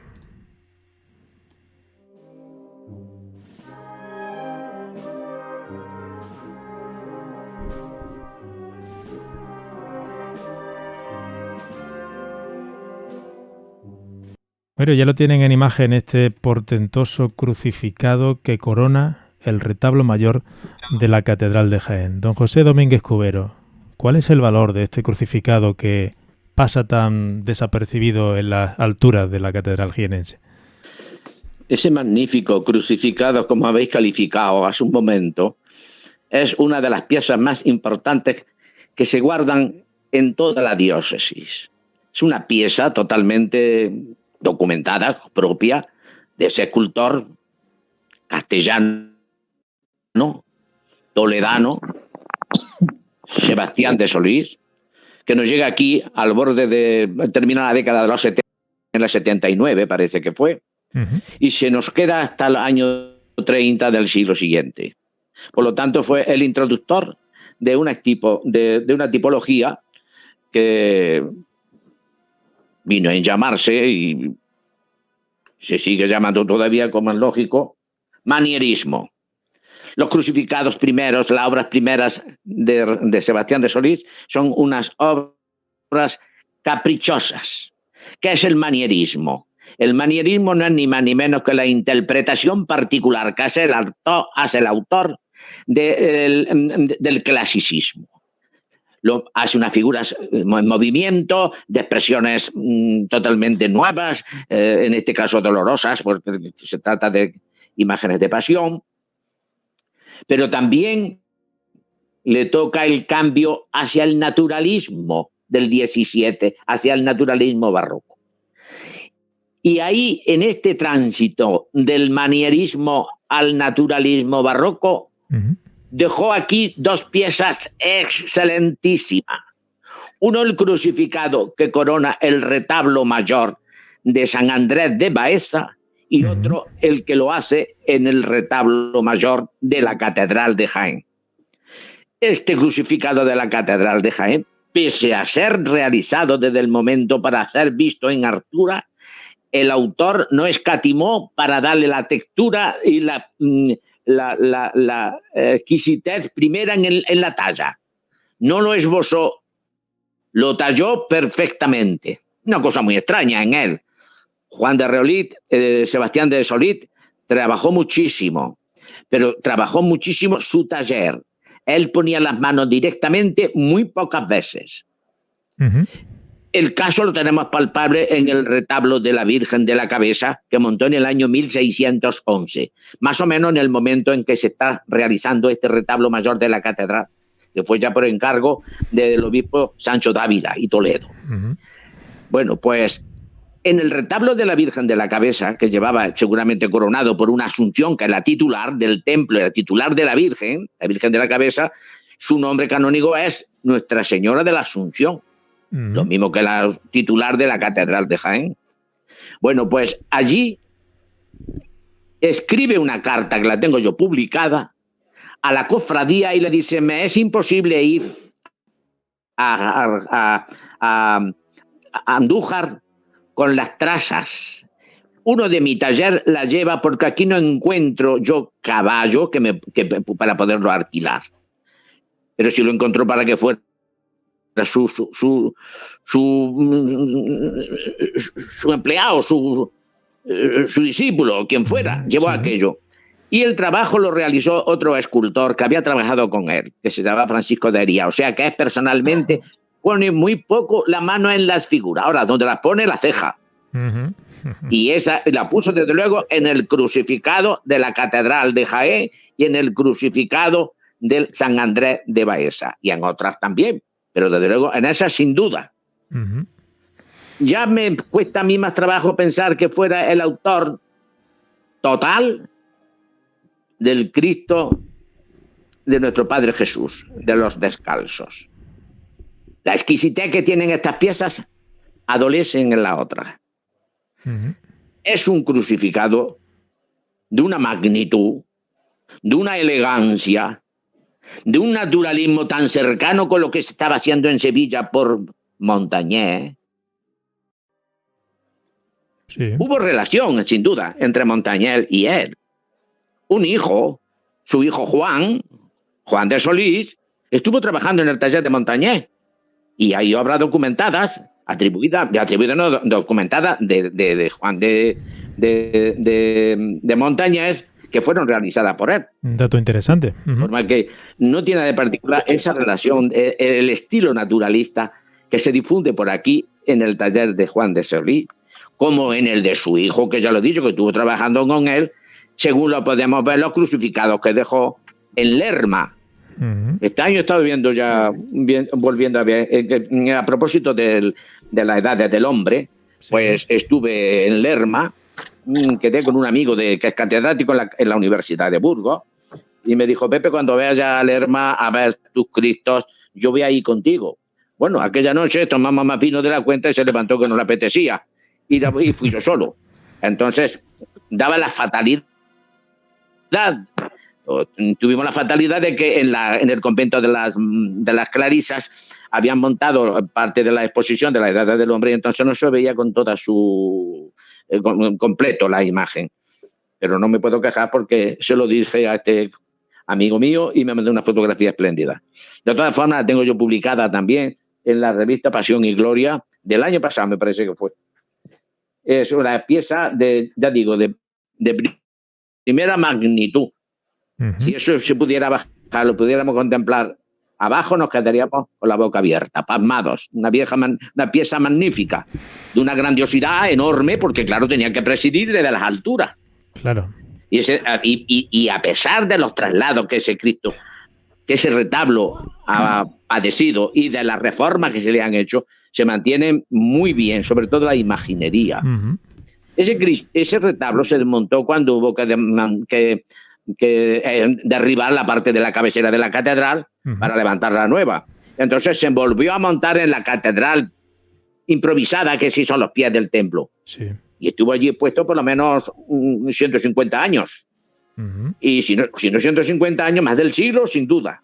Bueno, ya lo tienen en imagen, este portentoso crucificado que corona el retablo mayor de la Catedral de Jaén. Don José Domínguez Cubero, ¿cuál es el valor de este crucificado que pasa tan desapercibido en las alturas de la Catedral jienense? Ese magnífico crucificado, como habéis calificado hace un momento, es una de las piezas más importantes que se guardan en toda la diócesis. Es una pieza totalmente documentada, propia de ese escultor castellano, toledano, Sebastián de Solís, que nos llega aquí al borde de termina la década de los 70, en el 79 parece que fue, y se nos queda hasta el año 30 del siglo siguiente. Por lo tanto, fue el introductor de una tipología que vino a llamarse, y se sigue llamando todavía, como es lógico, manierismo. Los crucificados primeros, las obras primeras de Sebastián de Solís, son unas obras caprichosas. ¿Qué es el manierismo? El manierismo no es ni más ni menos que la interpretación particular que hace el autor del clasicismo. Hace unas figuras en movimiento, de expresiones totalmente nuevas, en este caso dolorosas, porque se trata de imágenes de pasión, pero también le toca el cambio hacia el naturalismo del 17, hacia el naturalismo barroco. Y ahí, en este tránsito del manierismo al naturalismo barroco, dejó aquí dos piezas excelentísimas. Uno, el crucificado que corona el retablo mayor de San Andrés de Baeza, y otro, el que lo hace en el retablo mayor de la Catedral de Jaén. Este crucificado de la Catedral de Jaén, pese a ser realizado desde el momento para ser visto en altura, el autor no escatimó para darle la textura y la exquisitez primera en la talla. No lo esbozó, lo talló perfectamente. Una cosa muy extraña en él. Juan de Reolí, Sebastián de Solís, trabajó muchísimo, pero trabajó muchísimo su taller. Él ponía las manos directamente muy pocas veces. El caso lo tenemos palpable en el retablo de la Virgen de la Cabeza, que montó en el año 1611, más o menos en el momento en que se está realizando este retablo mayor de la catedral, que fue ya por encargo del obispo Sancho Dávila y Toledo. Bueno, pues en el retablo de la Virgen de la Cabeza, que llevaba seguramente coronado por una Asunción, que es la titular del templo, la titular de la Virgen de la Cabeza, su nombre canónico es Nuestra Señora de la Asunción. Lo mismo que la titular de la Catedral de Jaén. Bueno, pues allí escribe una carta, que la tengo yo publicada, a la cofradía y le dice: me es imposible ir a Andújar con las trazas. Uno de mi taller la lleva porque aquí no encuentro yo caballo para poderlo alquilar. Pero si lo encontró para que fuera su empleado, su discípulo, quien fuera, llevó aquello. Y el trabajo lo realizó otro escultor que había trabajado con él, que se llama Francisco de Hería. O sea que es personalmente, pone muy poco la mano en las figuras. Ahora, donde las pone, la ceja. Y esa la puso desde luego en el crucificado de la Catedral de Jaén y en el crucificado del San Andrés de Baeza. Y en otras también. Pero desde luego en esa sin duda. Ya me cuesta a mí más trabajo pensar que fuera el autor total del Cristo de nuestro Padre Jesús, de los descalzos. La exquisitez que tienen estas piezas adolecen en la otra. Es un crucificado de una magnitud, de una elegancia, de un naturalismo tan cercano con lo que se estaba haciendo en Sevilla por Montañés. Sí. Hubo relación, sin duda, entre Montañés y él. Un hijo, su hijo Juan de Solís, estuvo trabajando en el taller de Montañés. Y hay obras documentadas, documentadas de Juan de Montañés, que fueron realizadas por él. Un dato interesante. De forma que no tiene de particular esa relación, el estilo naturalista que se difunde por aquí en el taller de Juan de Solís, como en el de su hijo, que ya lo he dicho, que estuvo trabajando con él, según lo podemos ver los crucificados que dejó en Lerma. Este año he estado viendo ya, volviendo a ver, a propósito de la edad del hombre, pues estuve en Lerma, quedé con un amigo que es catedrático en la Universidad de Burgos, y me dijo: Pepe, cuando vayas a Lerma a ver tus Cristos, yo voy a ir contigo. Bueno, aquella noche tomamos más vino de la cuenta y se levantó que no le apetecía, y fui yo solo. Entonces, daba la fatalidad Tuvimos la fatalidad de que en el convento de las Clarisas habían montado parte de la exposición de la Edad del Hombre y entonces no se veía con toda su completo la imagen. Pero no me puedo quejar porque se lo dije a este amigo mío y me mandó una fotografía espléndida. De todas formas, la tengo yo publicada también en la revista Pasión y Gloria del año pasado, me parece que fue. Es una pieza de primera magnitud. Si eso se pudiera bajar, lo pudiéramos contemplar abajo, nos quedaríamos con la boca abierta, pasmados. Una pieza magnífica, de una grandiosidad enorme, porque claro, tenía que presidir desde las alturas. Claro. Y a pesar de los traslados que ese Cristo, que ese retablo ha padecido y de las reformas que se le han hecho, se mantiene muy bien, sobre todo la imaginería. Ese retablo se desmontó cuando hubo que derribar la parte de la cabecera de la catedral para levantar la nueva. Entonces se volvió a montar en la catedral improvisada, que sí son los pies del templo. Sí. Y estuvo allí expuesto por lo menos 150 años. Y si no 150 años, más del siglo, sin duda.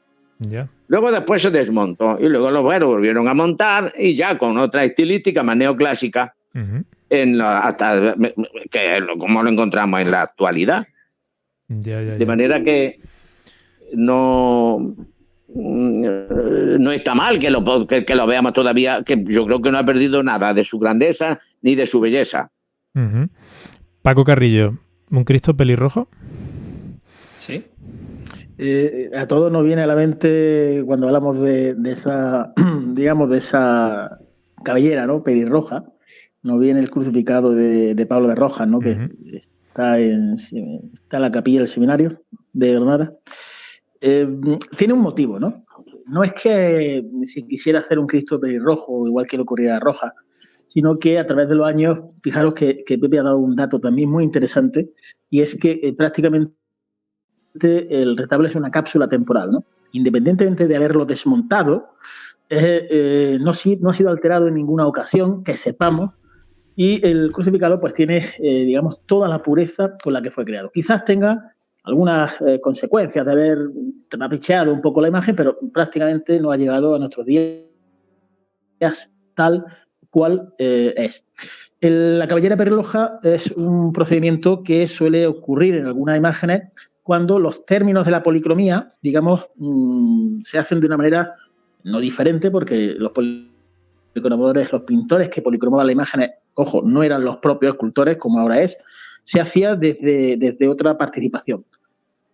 Luego después se desmontó y luego lo volvieron a montar y ya con otra estilística más neoclásica, hasta como lo encontramos en la actualidad. De manera que no está mal que lo veamos todavía, que yo creo que no ha perdido nada de su grandeza ni de su belleza. Paco Carrillo, ¿un Cristo pelirrojo? Sí. A todos nos viene a la mente cuando hablamos de esa, digamos, de esa cabellera, ¿no? Pelirroja. Nos viene el crucificado de Pablo de Rojas, ¿no? Que está en la capilla del seminario de Granada. Tiene un motivo, ¿no? No es que si quisiera hacer un Cristo pelirrojo, igual que le ocurría a Rojas, sino que a través de los años, fijaros que Pepe ha dado un dato también muy interesante, y es que prácticamente el retablo es una cápsula temporal, ¿no? Independientemente de haberlo desmontado, no ha sido alterado en ninguna ocasión, que sepamos, y el crucificado pues tiene, digamos, toda la pureza con la que fue creado. Quizás tenga algunas consecuencias de haber trapicheado un poco la imagen, pero prácticamente no ha llegado a nuestros días tal cual es. La cabellera pelirroja es un procedimiento que suele ocurrir en algunas imágenes cuando los términos de la policromía, digamos, se hacen de una manera no diferente, porque los policromadores, los pintores que policromaban las imágenes, ojo, no eran los propios escultores como ahora es, se hacía desde otra participación.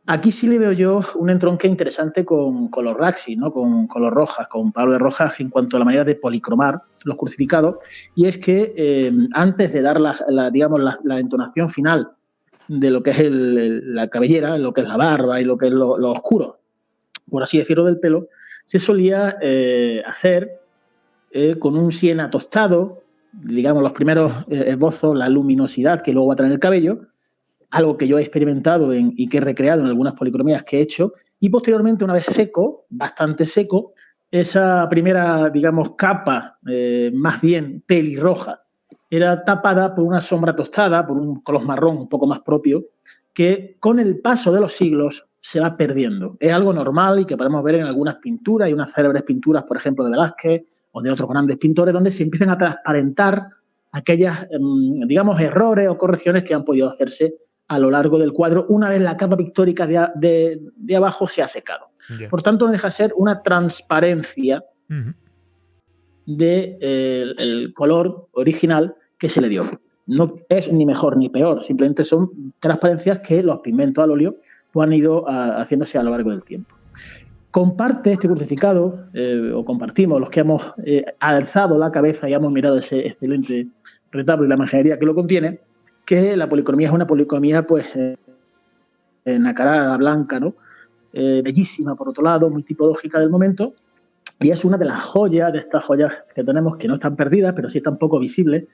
Aquí sí le veo yo un entronque interesante con los Raxi, ¿no? con los Rojas, con Pablo de Rojas, en cuanto a la manera de policromar los crucificados, y es que antes de dar la entonación final de lo que es la cabellera, lo que es la barba y lo que es lo oscuro, por así decirlo, del pelo, se solía hacer con un siena tostado, digamos, los primeros esbozos, la luminosidad que luego va a tener el cabello, algo que yo he experimentado y que he recreado en algunas policromías que he hecho, y posteriormente, una vez seco, bastante seco, esa primera, digamos, capa, más bien pelirroja, era tapada por una sombra tostada, por un color marrón un poco más propio, que con el paso de los siglos se va perdiendo. Es algo normal y que podemos ver en algunas pinturas, hay unas célebres pinturas, por ejemplo, de Velázquez o de otros grandes pintores, donde se empiezan a transparentar aquellas, digamos, errores o correcciones que han podido hacerse a lo largo del cuadro una vez la capa pictórica de abajo se ha secado. Por tanto, no deja de ser una transparencia del color original que se le dio. No es ni mejor ni peor, simplemente son transparencias que los pigmentos al óleo pues han ido haciéndose a lo largo del tiempo. Comparte este crucificado, o compartimos los que hemos alzado la cabeza y hemos mirado ese excelente retablo y la imaginería que lo contiene, que la policromía es una policromía pues nacarada, blanca, ¿no? Bellísima por otro lado, muy tipológica del momento, y es una de las joyas, de estas joyas que tenemos, que no están perdidas, pero sí están poco visibles,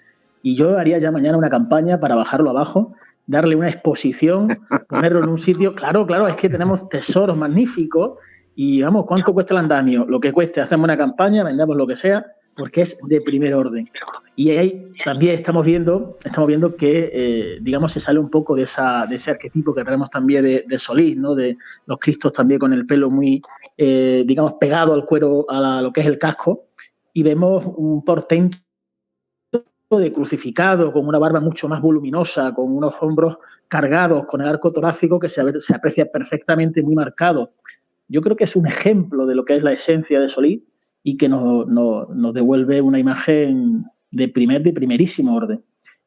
y yo haría ya mañana una campaña para bajarlo abajo, darle una exposición, ponerlo en un sitio. Claro, es que tenemos tesoros magníficos, y vamos, ¿cuánto cuesta el andamio? Lo que cueste, hacemos una campaña, vendemos lo que sea, porque es de primer orden. Y ahí también estamos viendo que, digamos, se sale un poco de ese arquetipo que tenemos también de Solís, ¿no? De los Cristos también con el pelo muy, digamos, pegado al cuero, lo que es el casco, y vemos un portento de crucificado, con una barba mucho más voluminosa, con unos hombros cargados, con el arco torácico que se aprecia perfectamente, muy marcado. Yo creo que es un ejemplo de lo que es la esencia de Solís y que nos devuelve una imagen de primerísimo orden.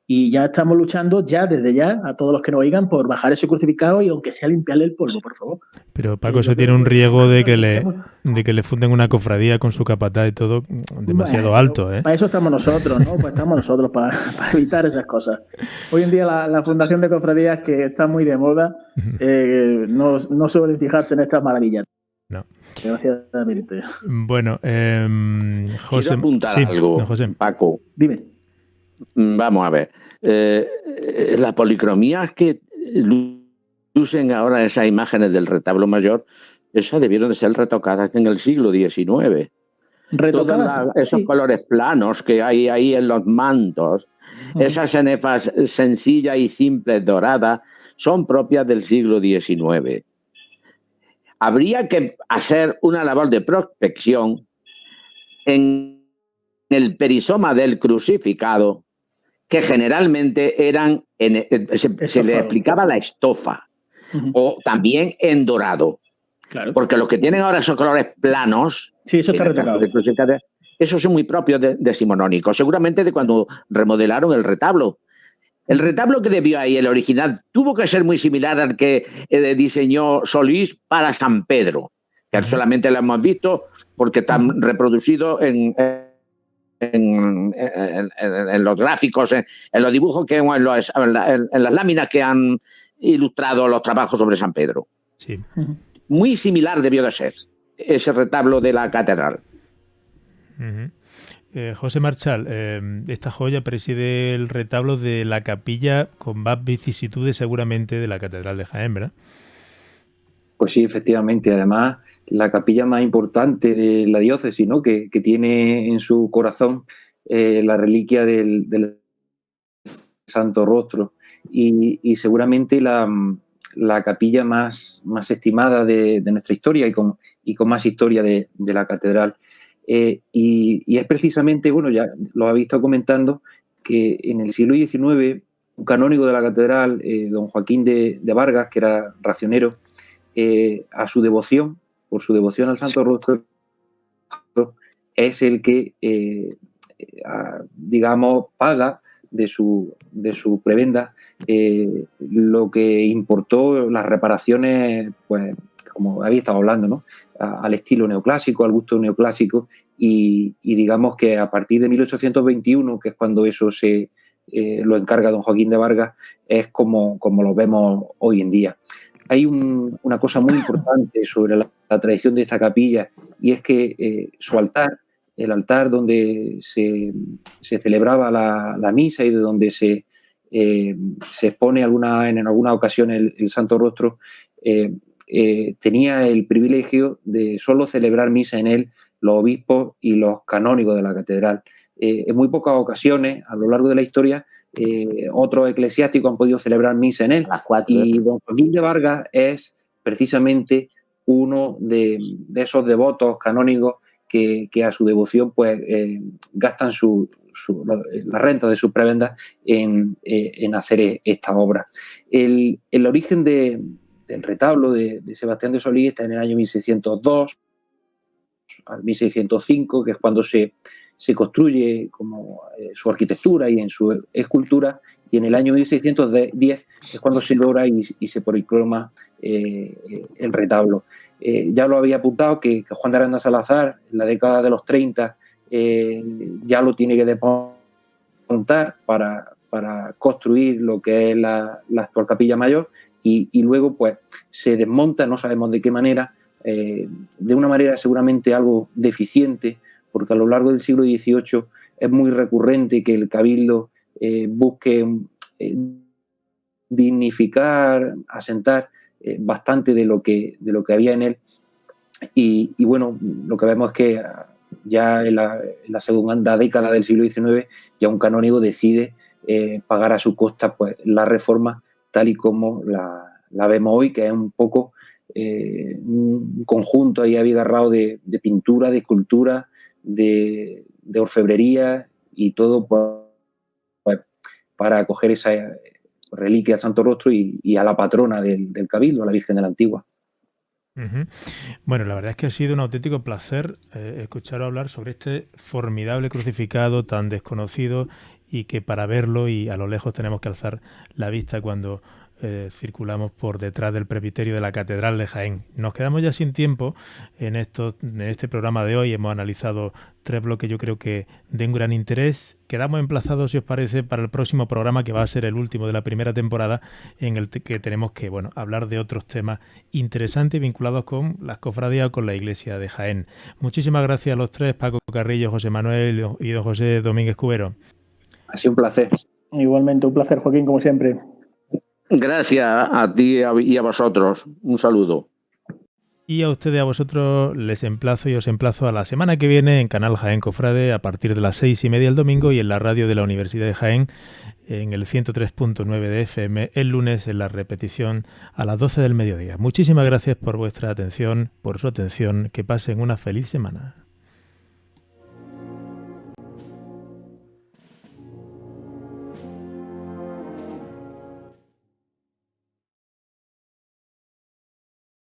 Y ya estamos luchando desde ya, a todos los que nos oigan, por bajar ese crucificado y aunque sea limpiarle el polvo, por favor. Pero Paco, eso tiene un riesgo de que le funden una cofradía con su capataz y todo demasiado alto, ¿eh? Para eso estamos nosotros, ¿no? Pues estamos nosotros, para evitar esas cosas. Hoy en día la fundación de cofradías, que está muy de moda, no suelen fijarse en estas maravillas. No. Desgraciadamente. Bueno, José... Quiero apuntar algo, José. Paco. Dime. Vamos a ver. Las policromías que lucen ahora esas imágenes del retablo mayor, esas debieron de ser retocadas en el siglo XIX. Retocadas, esos sí. colores planos que hay ahí en los mantos, esas cenefas sencillas y simples doradas, son propias del siglo XIX. Habría que hacer una labor de prospección en el perizoma del crucificado, que generalmente eran, se le explicaba la estofa, o también en dorado. Claro. Porque los que tienen ahora esos colores planos, sí, eso está retocado. Esos son muy propios de decimonónicos, seguramente de cuando remodelaron el retablo. El retablo que debió ahí, el original, tuvo que ser muy similar al que diseñó Solís para San Pedro, que solamente lo hemos visto porque están reproducidos en los gráficos, en los dibujos, en las láminas que han ilustrado los trabajos sobre San Pedro. Sí. Muy similar debió de ser ese retablo de la catedral. José Marchal, esta joya preside el retablo de la capilla con más vicisitudes seguramente de la Catedral de Jaén, ¿verdad? Pues sí, efectivamente. Además, la capilla más importante de la diócesis, ¿no? que tiene en su corazón la reliquia del Santo Rostro y seguramente la capilla más estimada de nuestra historia y con más historia de la catedral. Y es precisamente, bueno, ya lo habéis estado comentando, que en el siglo XIX un canónigo de la catedral, don Joaquín de Vargas, que era racionero, por su devoción al Santo Rostro, es el que, digamos, paga de su prebenda lo que importó las reparaciones, pues, como habéis estado hablando, ¿no? Al estilo neoclásico, al gusto neoclásico, y digamos que a partir de 1821, que es cuando eso lo encarga don Joaquín de Vargas, es como lo vemos hoy en día. Hay una cosa muy importante sobre la tradición de esta capilla, y es que su altar, el altar donde se celebraba la misa y de donde se expone en alguna ocasión el Santo Rostro, tenía el privilegio de solo celebrar misa en él los obispos y los canónigos de la catedral. En muy pocas ocasiones, a lo largo de la historia, otros eclesiásticos han podido celebrar misa en él. Y don Joaquín de Vargas es precisamente uno de esos devotos canónigos que a su devoción pues gastan la renta de sus prebendas en hacer esta obra. El origen del retablo de Sebastián de Solís está en el año 1602 al 1605, que es cuando se construye como su arquitectura y en su escultura, y en el año 1610 es cuando se logra y se policroma el retablo. Ya lo había apuntado que Juan de Aranda Salazar, en la década de los 30, ya lo tiene que desmontar para construir lo que es la actual capilla mayor, y luego pues se desmonta, no sabemos de qué manera, de una manera seguramente algo deficiente, porque a lo largo del siglo XVIII es muy recurrente que el cabildo busque dignificar, asentar bastante de lo que había en él, y bueno, lo que vemos es que ya en la segunda década del siglo XIX, ya un canónigo decide pagar a su costa pues la reforma tal y como la vemos hoy, que es un poco un conjunto ahí abigarrado de pintura, de escultura, de orfebrería y todo pues, para acoger esa reliquia al Santo Rostro y a la patrona del Cabildo, a la Virgen de la Antigua. Uh-huh. Bueno, la verdad es que ha sido un auténtico placer escucharos hablar sobre este formidable crucificado tan desconocido y que para verlo y a lo lejos tenemos que alzar la vista cuando circulamos por detrás del presbiterio de la Catedral de Jaén. Nos quedamos ya sin tiempo en este programa de hoy. Hemos analizado 3 bloques, yo creo que de un gran interés. Quedamos emplazados, si os parece, para el próximo programa, que va a ser el último de la primera temporada, en el que tenemos que hablar de otros temas interesantes vinculados con las cofradías o con la iglesia de Jaén. Muchísimas gracias a los 3, Paco Carrillo, José Manuel y don José Domínguez Cubero. Ha sido un placer. Igualmente, un placer, Joaquín, como siempre. Gracias a ti y a vosotros. Un saludo. Y a ustedes, a vosotros, les emplazo y os emplazo a la semana que viene en Canal Jaén Cofrade a partir de las 6:30 el domingo y en la radio de la Universidad de Jaén en el 103.9 de FM el lunes en la repetición a las 12 del mediodía. Muchísimas gracias por vuestra atención, por su atención. Que pasen una feliz semana.